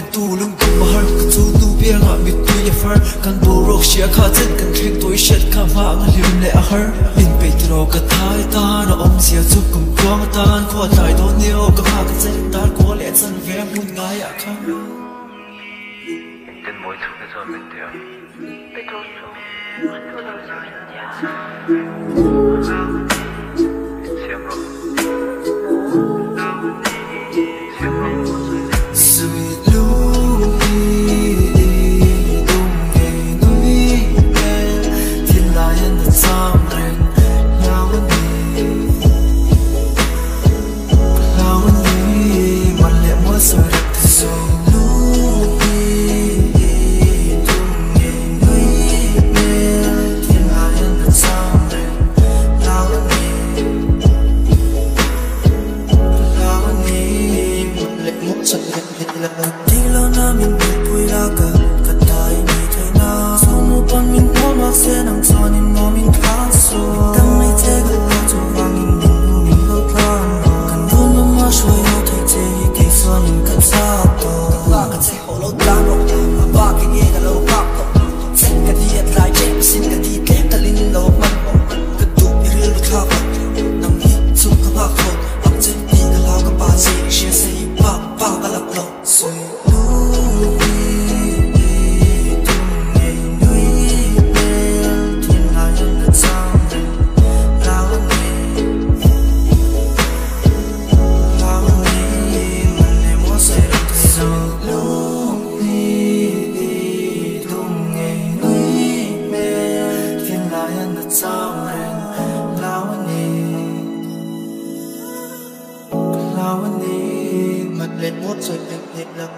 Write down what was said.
liền tu lưng cùng mà har cái chú tu bia ngã bị tu ya far kan bo rock shia kha chen kan kheng toi shet kha ma nga lim le a har min pe tro ka thai ta na om sia chu kum kwang tan kho tai do neo ka ha ka chen tar ko le chan ve mun nga ya kha den moi chu ka zo min dia pe to chu an to da zo min dia siam ro Tilo namin pui laga katay ni tayo na Sumupan min po maksen ang sonin mo min kaso Tang may tega na tuvangin min umin loplano Kandun mo mashuayo tay tayo kay sonin katsato Bakit si holo plano Bakit igalaw kako Sen ka di at lai jay pasin ka di kaya talinaw man mo Kaduk iril kako Nang hitsum ka bako Ang jen di galaw ka pa siya siya sa ipa Pakalaklo Sui Lao anh đi mặt lên một rồi đẹp đẹp lắm